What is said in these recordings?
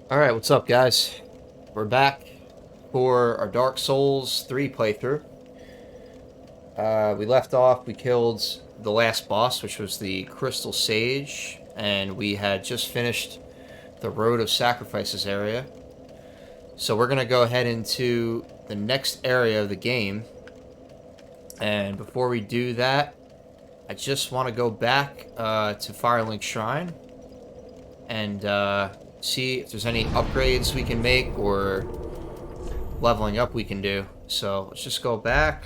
Alright, what's up, guys? We're back for our Dark Souls 3 playthrough. We left off, we killed the last boss, which was the Crystal Sage, and we had just finished the Road of Sacrifices area. So we're going to go ahead into the next area of the game. And before we do that, I just want to go back to Firelink Shrine and see if there's any upgrades we can make or leveling up we can do. So let's just go back.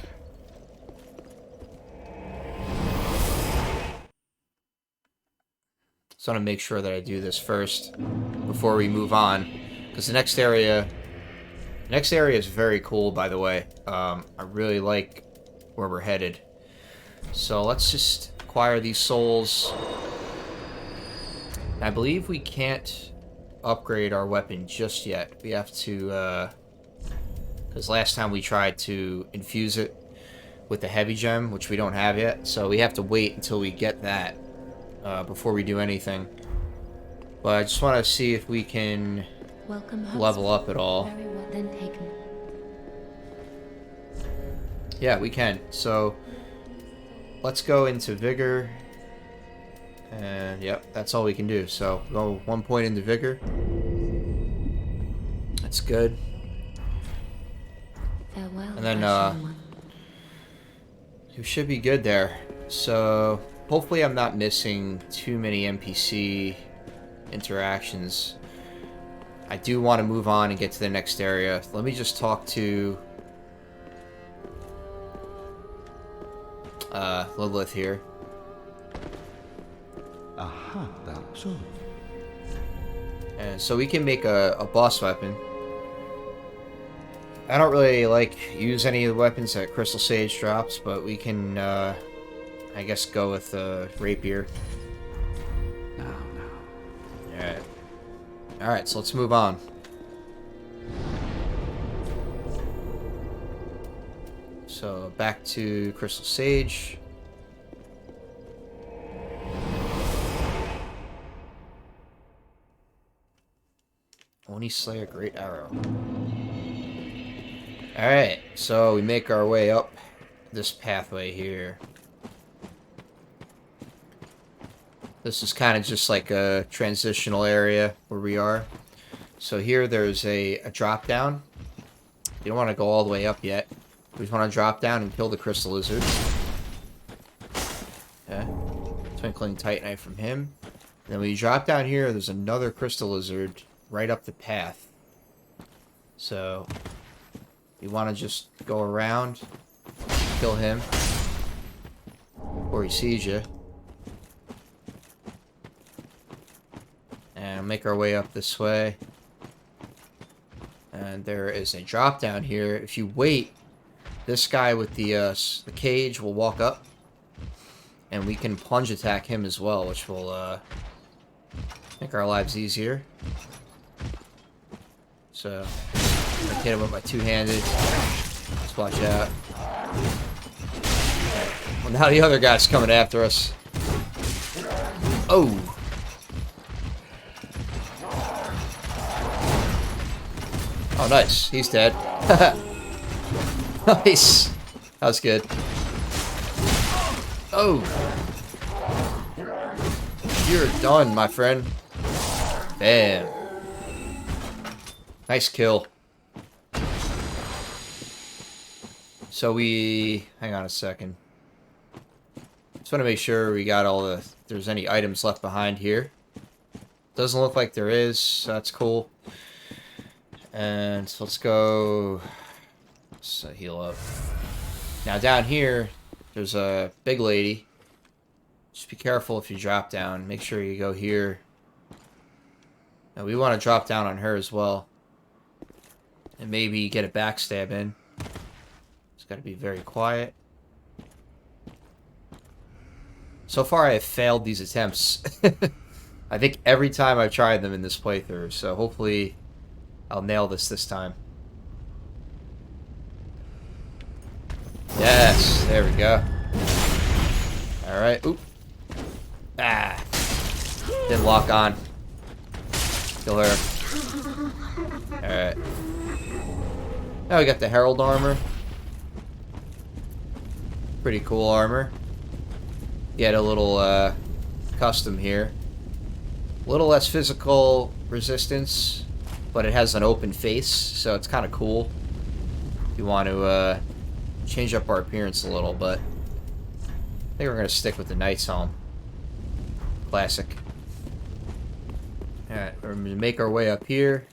So I want to make sure that I do this first before we move on, because the next area is very cool, by the way. I really like where we're headed. So let's just acquire these souls. I believe we can't upgrade our weapon just yet. We have to, because last time we tried to infuse it with the heavy gem, which we don't have yet. So we have to wait until we get that before we do anything. But I just want to see if we can level up at all. Very well then taken. Yeah, we can. So let's go into Vigor. And yep, that's all we can do. So go 1 point into Vigor. That's good. Farewell, And then Ashen One. you should be good there. So hopefully I'm not missing too many NPC interactions. I do want to move on and get to the next area. Let me just talk to Lilith here. Aha, thou so. And so we can make a boss weapon. I don't really use any of the weapons that Crystal Sage drops, but we can I guess go with rapier. Now. Alright. Alright, so let's move on. So back to Crystal Sage. Oni Slayer Great Arrow. Alright, so we make our way up this pathway here. This is kind of just like a transitional area where we are. So here there's a drop down. You don't want to go all the way up yet. We just want to drop down and kill the Crystal Lizard. Okay. Twinkling Tight Knife from him. And then when you drop down here, there's another Crystal Lizard right up the path. So you want to just go around, kill him, before he sees you. And make our way up this way. And there is a drop down here. If you wait, this guy with the cage will walk up. And we can plunge attack him as well, which will make our lives easier. So, I hit him with my two-handed. Just watch out. Well, now the other guy's coming after us. Oh! Oh, nice. He's dead. Nice. That was good. Oh! You're done, my friend. Bam. Nice kill. So hang on a second. Just want to make sure we got all if there's any items left behind here. Doesn't look like there is, so that's cool. And so let's go. Let's heal up. Now down here, there's a big lady. Just be careful if you drop down. Make sure you go here. Now we want to drop down on her as well. And maybe get a backstab in. It's got to be very quiet. So far I have failed these attempts. I think every time I've tried them in this playthrough. So hopefully I'll nail this time. Yes, there we go. Alright, oop. Ah. Didn't lock on. Kill her. Alright. Now we got the Herald Armor. Pretty cool armor. Get a little custom here. A little less physical resistance, but it has an open face, so it's kind of cool. If you want to change up our appearance a little, but I think we're going to stick with the Knight's Helm. Classic. Alright, we're going to make our way up here.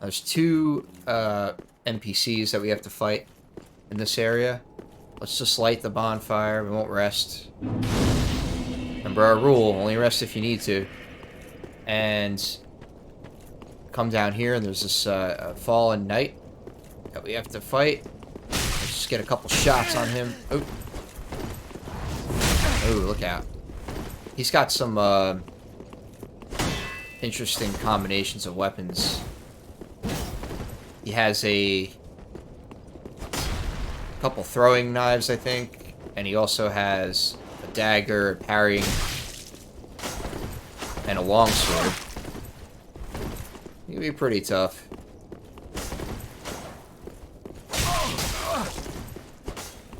There's 2 NPCs that we have to fight in this area. Let's just light the bonfire. We won't rest. Remember our rule, only rest if you need to. And come down here, and there's this fallen knight that we have to fight. Let's just get a couple shots on him. Oh, look out. He's got some interesting combinations of weapons. He has a couple throwing knives, I think, and he also has a dagger, parrying, and a longsword. He can be pretty tough.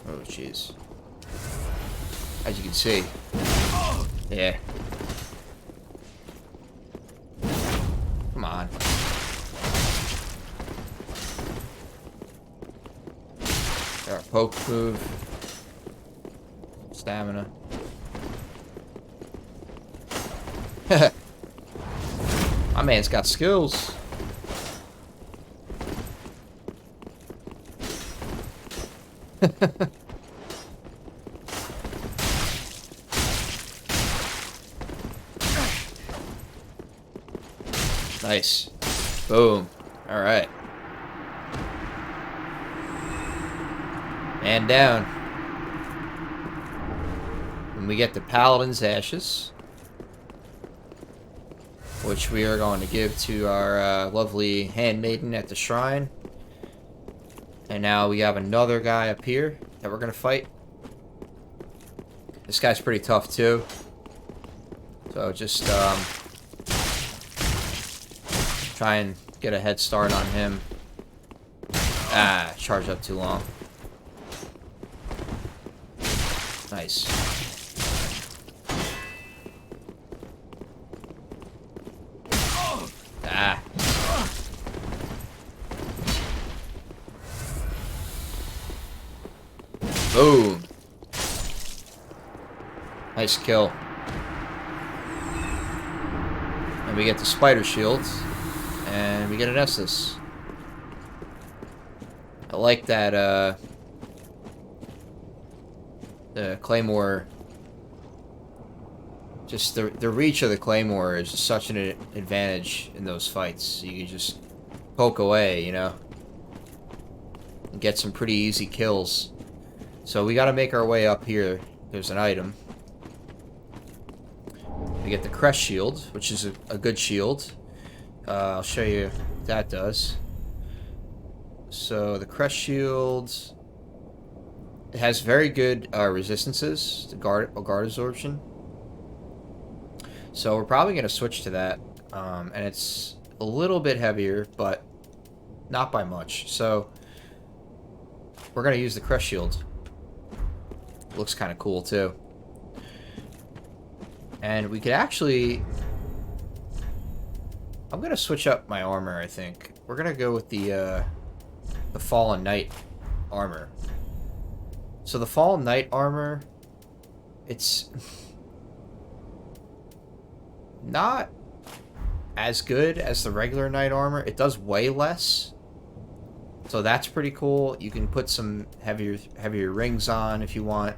Oh, jeez. As you can see. Yeah. Come on. Our poke move. Stamina. My man's got skills. Nice. Boom. Alright. And down. And we get the Paladin's Ashes, which we are going to give to our lovely handmaiden at the shrine. And now we have another guy up here that we're going to fight. This guy's pretty tough too. So just try and get a head start on him. Ah, charged up too long. Nice. Ah. Boom. Nice kill. And we get the spider shield. And we get an Estus. I like that, the claymore. Just the reach of the claymore is such an advantage in those fights. You can just poke away, you know, and get some pretty easy kills. So we got to make our way up here. There's an item. We get the Crest Shield, which is a good shield. I'll show you what that does. So the Crest Shield, it has very good resistances to guard absorption. So we're probably going to switch to that. And it's a little bit heavier, but not by much. So we're going to use the Crest Shield. Looks kind of cool too. And we could actually... I'm going to switch up my armor, I think. We're going to go with the Fallen Knight armor. So the Fallen Knight armor, it's not as good as the regular Knight armor. It does weigh less. So that's pretty cool. You can put some heavier rings on if you want.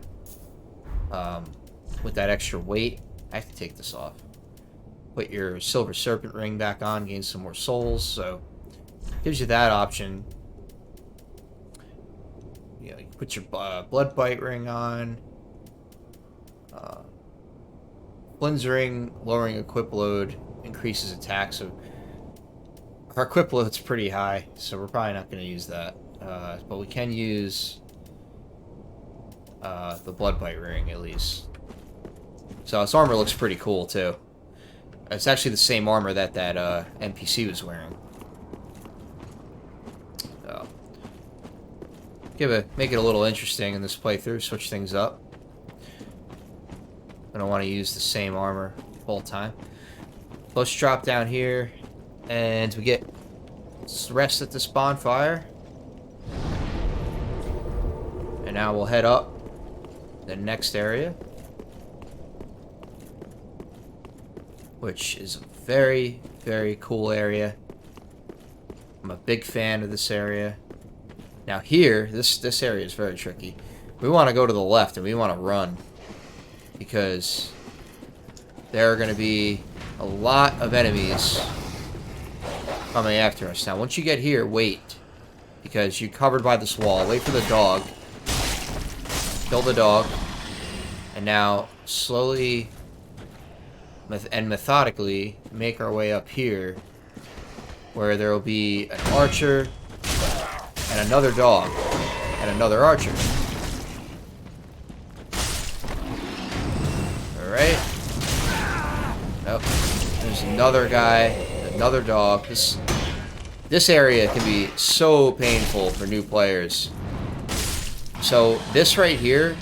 With that extra weight. I have to take this off. Put your Silver Serpent ring back on, gain some more souls. So gives you that option. You know, you put your Blood Bite ring on. Flynn's ring, lowering equip load, increases attack. So our equip load's pretty high, so we're probably not going to use that. But we can use the Blood Bite ring at least. So this armor looks pretty cool too. It's actually the same armor that NPC was wearing. So, make it a little interesting in this playthrough. Switch things up. I don't want to use the same armor the whole time. Let's drop down here, and we get rest at this bonfire. And now we'll head up the next area, which is a very, very cool area. I'm a big fan of this area. Now here, this area is very tricky. We want to go to the left, and we want to run, because there are going to be a lot of enemies coming after us. Now, once you get here, wait, because you're covered by this wall. Wait for the dog. Kill the dog. And now, slowly and methodically, make our way up here, where there will be an archer, and another dog, and another archer. Alright. Nope. There's another guy, another dog. This area can be so painful for new players. So this right here,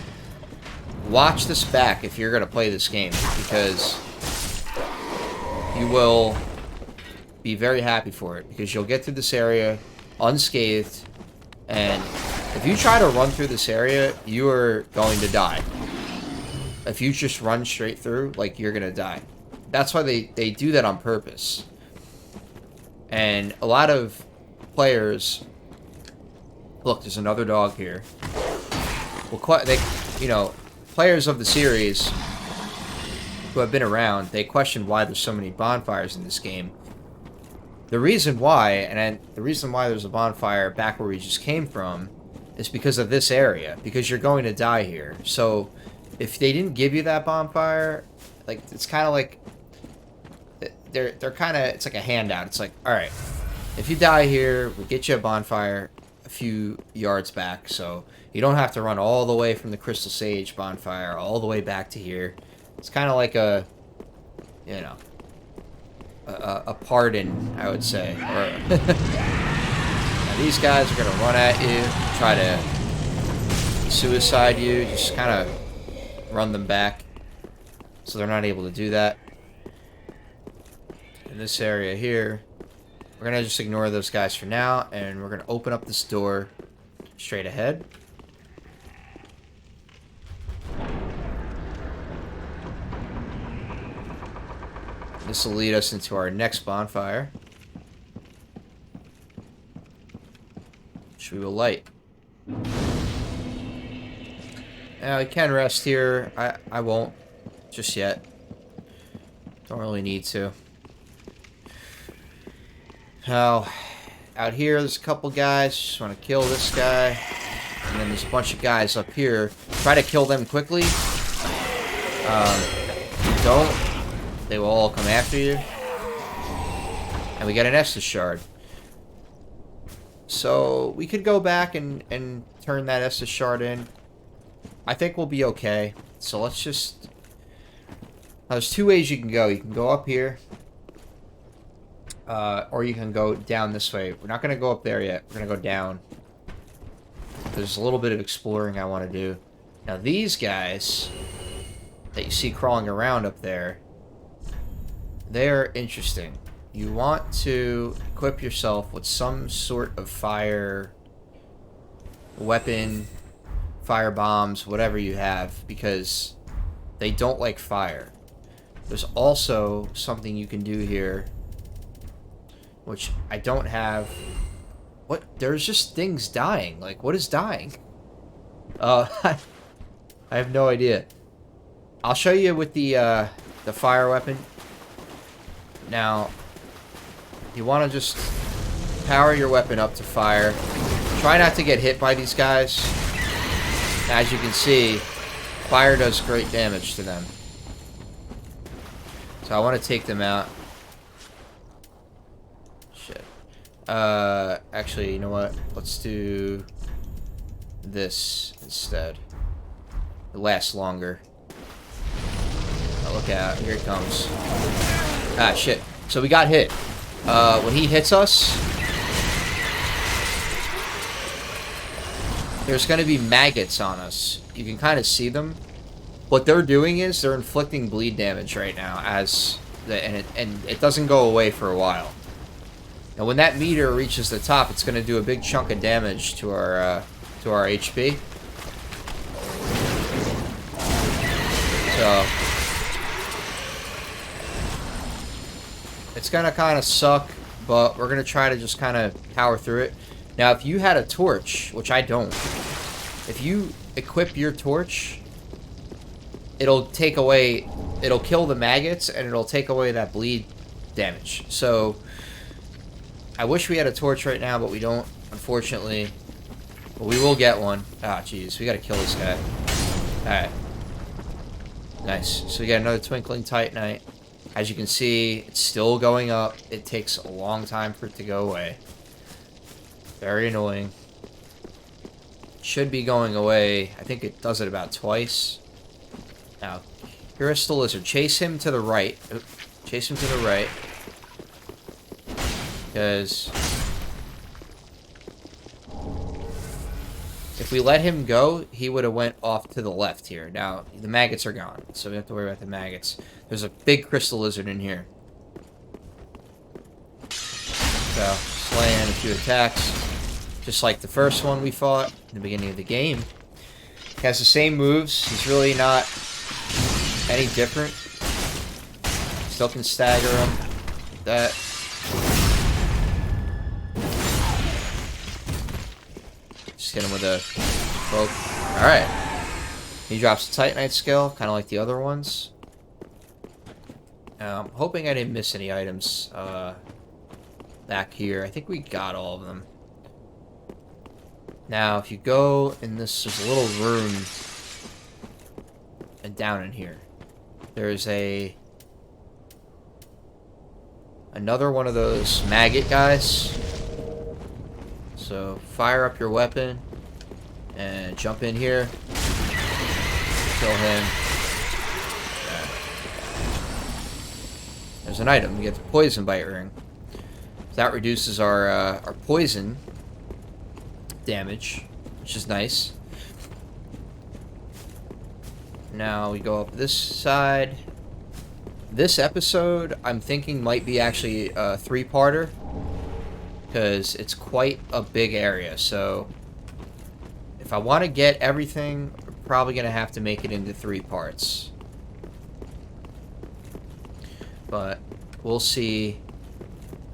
watch this back if you're going to play this game, because you will be very happy for it, because you'll get through this area unscathed, and if you try to run through this area, you are going to die. If you just run straight through, like, you're gonna die. That's why they do that on purpose. And a lot of players... Look, there's another dog here. Well, players of the series who have been around, they question why there's so many bonfires in this game. The reason why, the reason why there's a bonfire back where we just came from, is because of this area. Because you're going to die here. So... if they didn't give you that bonfire, like, it's kind of like, they're kind of, it's like a handout. It's like, alright, if you die here, we'll get you a bonfire a few yards back, so you don't have to run all the way from the Crystal Sage bonfire all the way back to here. It's kind of like a, you know, a pardon, I would say. Or now these guys are going to run at you, try to suicide you, just kind of run them back, so they're not able to do that. In this area here, we're gonna just ignore those guys for now, and we're gonna open up this door straight ahead. This will lead us into our next bonfire, which we will light. Now, I can rest here. I won't just yet. Don't really need to. Now, out here, there's a couple guys. Just want to kill this guy. And then there's a bunch of guys up here. Try to kill them quickly. Don't. They will all come after you. And we get an Estus shard. So, we could go back and turn that Estus shard in. I think we'll be okay. So let's just... Now, there's two ways you can go. You can go up here. Or you can go down this way. We're not going to go up there yet. We're going to go down. There's a little bit of exploring I want to do. Now, these guys that you see crawling around up there, they're interesting. You want to equip yourself with some sort of fire weapon, fire bombs, whatever you have, because they don't like fire. There's also something you can do here, which I don't have. What? There's just things dying. Like, what is dying? I have no idea. I'll show you with the fire weapon. Now, you want to just power your weapon up to fire. Try not to get hit by these guys. As you can see, fire does great damage to them. So I want to take them out. Shit. Actually, you know what? Let's do this instead. It lasts longer. Oh, look out. Here it comes. Ah, shit. So we got hit. When he hits us, there's going to be maggots on us. You can kind of see them. What they're doing is they're inflicting bleed damage right now, and it doesn't go away for a while. And when that meter reaches the top, it's going to do a big chunk of damage to our HP. So it's going to kind of suck, but we're going to try to just kind of power through it. Now, if you had a torch, which I don't, if you equip your torch, it'll kill the maggots, and it'll take away that bleed damage. So I wish we had a torch right now, but we don't, unfortunately. But we will get one. Ah, jeez, we gotta kill this guy. Alright. Nice. So we got another Twinkling Titanite. As you can see, it's still going up. It takes a long time for it to go away. Very annoying. Should be going away. I think it does it about twice. Now, here's the lizard. Chase him to the right. Oop. Chase him to the right. Because if we let him go, he would have went off to the left here. Now, the maggots are gone, so we don't have to worry about the maggots. There's a big crystal lizard in here. So, slaying a few attacks. Just like the first one we fought in the beginning of the game. He has the same moves. He's really not any different. Still can stagger him. Like that. Just hit him with a poke. Alright. He drops a Titanite skill, kind of like the other ones. I'm hoping I didn't miss any items back here. I think we got all of them. Now, if you go in this, there's a little room, and down in here, there's another one of those maggot guys. So fire up your weapon and jump in here, kill him. Yeah. There's an item. We get the poison bite ring. That reduces our poison damage, which is nice. Now we go up this side. This episode, I'm thinking, might be actually a three-parter, because it's quite a big area. So if I want to get everything, we're probably going to have to make it into 3 parts. But we'll see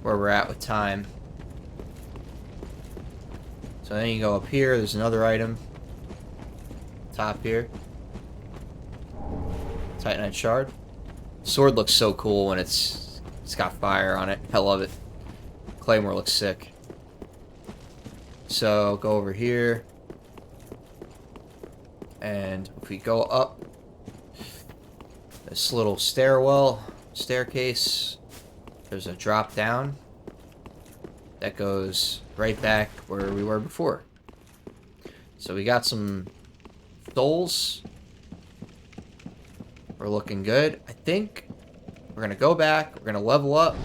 where we're at with time. So then you go up here, there's another item. Top here. Titanite shard. Sword looks so cool when it's got fire on it. I love it. Claymore looks sick. So go over here. And if we go up this little staircase, there's a drop down that goes right back where we were before. So we got some souls. We're looking good. I think we're gonna go back, we're gonna level up,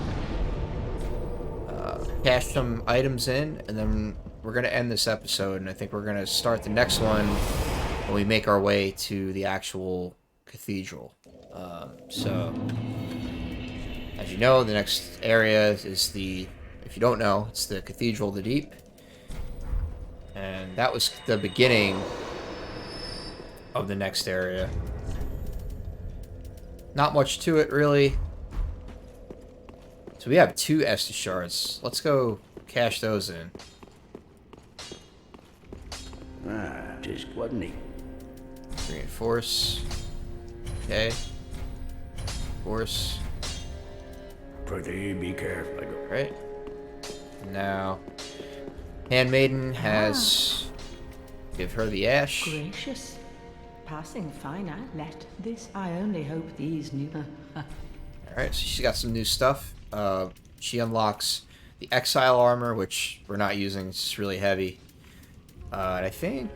cash some items in, and then we're gonna end this episode, and I think we're gonna start the next one when we make our way to the actual cathedral. So as you know, the next area is if you don't know, it's the Cathedral of the Deep. And that was the beginning of the next area. Not much to it, really. So we have 2 Estus shards. Let's go cash those in. Just wasn't he? Reinforce. Okay. Force. Prithee, be careful. Right. Now, Handmaiden has... Give her the ash. Gracious. Passing fine, let this. I only hope these new... Alright, so she's got some new stuff. She unlocks the Exile Armor, which we're not using. It's just really heavy. And I think...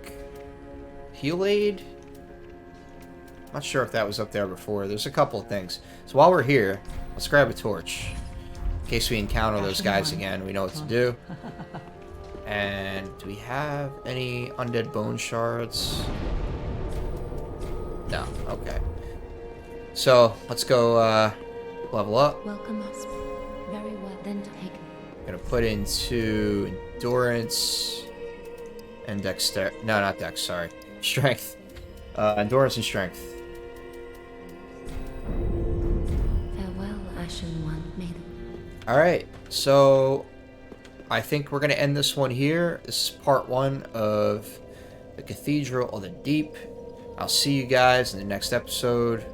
Heal Aid? Not sure if that was up there before. There's a couple of things. So while we're here, Let's grab a torch. In case we encounter those guys again, we know what to do. And do we have any undead bone shards? No, okay. So, let's go level up. Welcome us. Very well then taken. Gonna put into endurance and dexter. No, not dex, sorry. Strength. Endurance and strength. Farewell, Ashen One. May the Alright, so I think we're going to end this one here. This is part 1 of the Cathedral of the Deep. I'll see you guys in the next episode.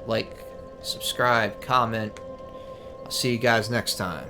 Like, subscribe, comment. I'll see you guys next time.